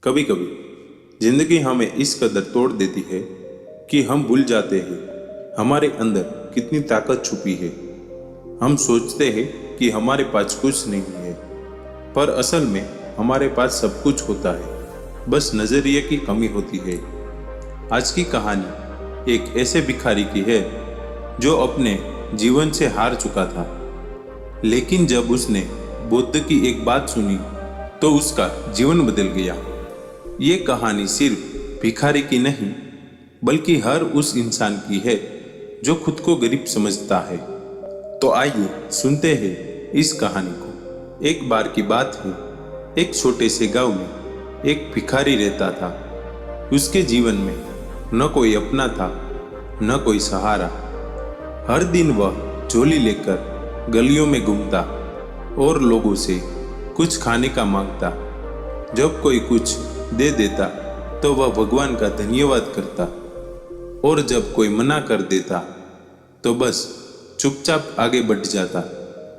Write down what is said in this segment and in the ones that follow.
कभी कभी जिंदगी हमें इस कदर तोड़ देती है कि हम भूल जाते हैं हमारे अंदर कितनी ताकत छुपी है। हम सोचते हैं कि हमारे पास कुछ नहीं है, पर असल में हमारे पास सब कुछ होता है, बस नजरिए की कमी होती है। आज की कहानी एक ऐसे भिखारी की है जो अपने जीवन से हार चुका था, लेकिन जब उसने बुद्ध की एक बात सुनी तो उसका जीवन बदल गया। ये कहानी सिर्फ भिखारी की नहीं, बल्कि हर उस इंसान की है जो खुद को गरीब समझता है। तो आइए सुनते हैं इस कहानी को। एक बार की बात है, एक छोटे से गांव में एक भिखारी रहता था। उसके जीवन में न कोई अपना था, न कोई सहारा। हर दिन वह झोली लेकर गलियों में घूमता और लोगों से कुछ खाने का मांगता। जब कोई कुछ दे देता तो वह भगवान का धन्यवाद करता, और जब कोई मना कर देता तो बस चुपचाप आगे बढ़ जाता।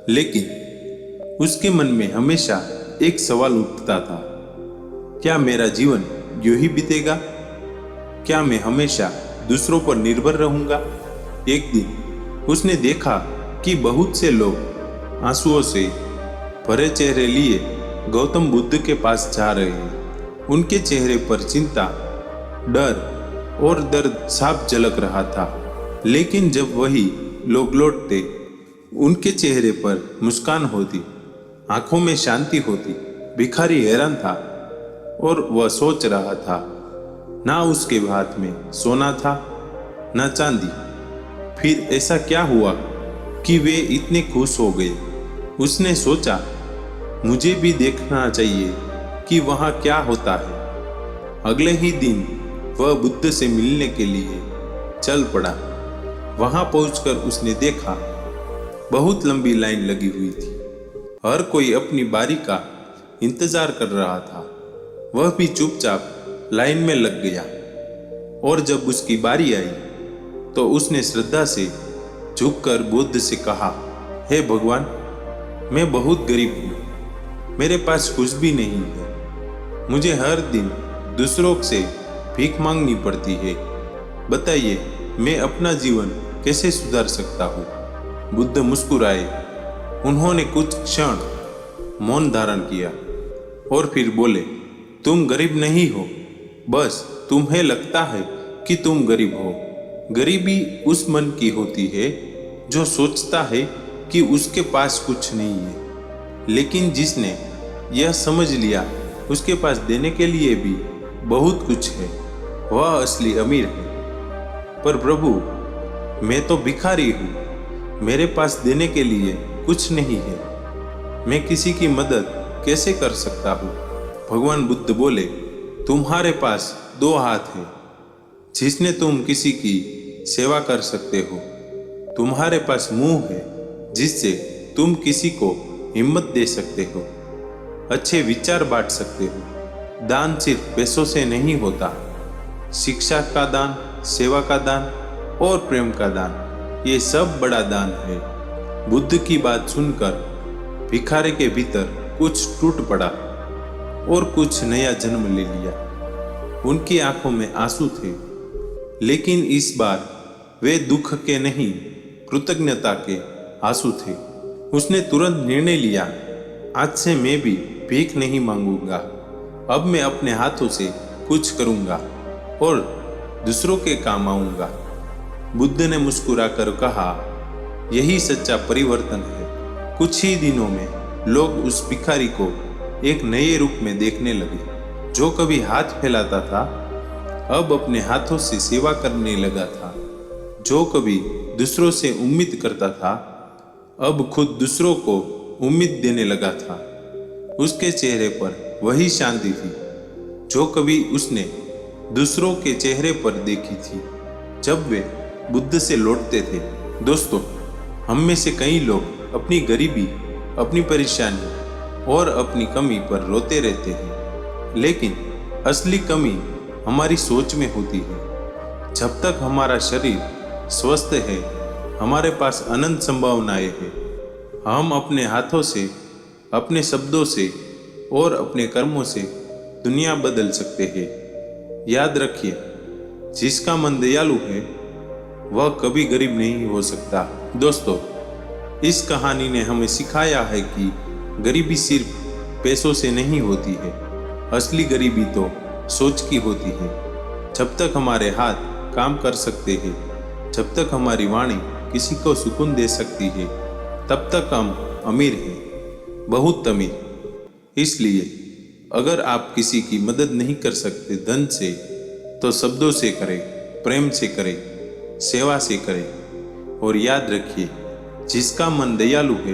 लेकिन उसके मन में हमेशा एक सवाल उठता था, क्या मेरा जीवन यूं ही बीतेगा? क्या मैं हमेशा दूसरों पर निर्भर रहूंगा? एक दिन उसने देखा कि बहुत से लोग आंसुओं से भरे चेहरे लिए गौतम बुद्ध के पास जा रहे हैं। उनके चेहरे पर चिंता, डर और दर्द साफ झलक रहा था। लेकिन जब वही लोग लौटते, उनके चेहरे पर मुस्कान होती, आंखों में शांति होती। भिखारी हैरान था और वह सोच रहा था, ना उसके हाथ में सोना था, ना चांदी। फिर ऐसा क्या हुआ कि वे इतने खुश हो गए? उसने सोचा, मुझे भी देखना चाहिए कि वहाँ क्या होता है। अगले ही दिन वह बुद्ध से मिलने के लिए चल पड़ा। वहाँ पहुंचकर उसने देखा, बहुत लंबी लाइन लगी हुई थी। हर कोई अपनी बारी का इंतजार कर रहा था। वह भी चुपचाप लाइन में लग गया, और जब उसकी बारी आई तो उसने श्रद्धा से झुककर बुद्ध से कहा, हे भगवान, मैं बहुत गरीब हूँ, मेरे पास कुछ भी नहीं है। मुझे हर दिन दूसरों से भीख मांगनी पड़ती है। बताइए, मैं अपना जीवन कैसे सुधार सकता हूँ? बुद्ध मुस्कुराए। उन्होंने कुछ क्षण मौन धारण किया और फिर बोले, तुम गरीब नहीं हो, बस तुम्हें लगता है कि तुम गरीब हो। गरीबी उस मन की होती है जो सोचता है कि उसके पास कुछ नहीं है, लेकिन जिसने यह समझ लिया उसके पास देने के लिए भी बहुत कुछ है, वह असली अमीर है। पर प्रभु, मैं तो भिखारी हूँ, मेरे पास देने के लिए कुछ नहीं है, मैं किसी की मदद कैसे कर सकता हूँ? भगवान बुद्ध बोले, तुम्हारे पास दो हाथ हैं जिसने तुम किसी की सेवा कर सकते हो। तुम्हारे पास मुंह है जिससे तुम किसी को हिम्मत दे सकते हो, अच्छे विचार बांट सकते हो। दान सिर्फ पैसों से नहीं होता, शिक्षा का दान, सेवा का दान और प्रेम का दान, ये सब बड़ा दान है। बुद्ध की बात सुनकर भिखारी के भीतर कुछ टूट पड़ा और कुछ नया जन्म ले लिया। उनकी आंखों में आंसू थे, लेकिन इस बार वे दुख के नहीं, कृतज्ञता के आंसू थे। उसने तुरंत निर्णय लिया, आज से मैं भी भीख नहीं मांगूंगा। अब मैं अपने हाथों से कुछ करूंगा और दूसरों के काम आऊंगा। बुद्ध ने मुस्कुराकर कहा, यही सच्चा परिवर्तन है। कुछ ही दिनों में लोग उस भिखारी को एक नए रूप में देखने लगे। जो कभी हाथ फैलाता था, अब अपने हाथों से सेवा करने लगा था। जो कभी दूसरों से उम्मीद करता था, अब खुद दूसरों को उम्मीद देने लगा था। उसके चेहरे पर वही शांति थी जो कभी उसने दूसरों के चेहरे पर देखी थी जब वे बुद्ध से लौटते थे। दोस्तों, हम में से कई लोग अपनी गरीबी, अपनी परेशानी और अपनी कमी पर रोते रहते हैं, लेकिन असली कमी हमारी सोच में होती है। जब तक हमारा शरीर स्वस्थ है, हमारे पास अनंत संभावनाएं हैं। हम अपने हाथों से, अपने शब्दों से और अपने कर्मों से दुनिया बदल सकते हैं। याद रखिए, जिसका मन दयालु है वह कभी गरीब नहीं हो सकता। दोस्तों, इस कहानी ने हमें सिखाया है कि गरीबी सिर्फ पैसों से नहीं होती है, असली गरीबी तो सोच की होती है। जब तक हमारे हाथ काम कर सकते हैं, जब तक हमारी वाणी किसी को सुकून दे सकती है, तब तक हम अमीर हैं, बहुत अमीर। इसलिए अगर आप किसी की मदद नहीं कर सकते धन से, तो शब्दों से करें, प्रेम से करें, सेवा से करें। और याद रखिए, जिसका मन दयालु है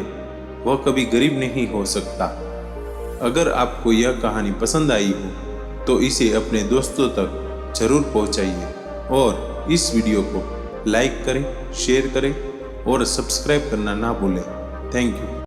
वह कभी गरीब नहीं हो सकता। अगर आपको यह कहानी पसंद आई हो तो इसे अपने दोस्तों तक जरूर पहुंचाइए और इस वीडियो को लाइक करें, शेयर करें और सब्सक्राइब करना ना भूलें। Thank you.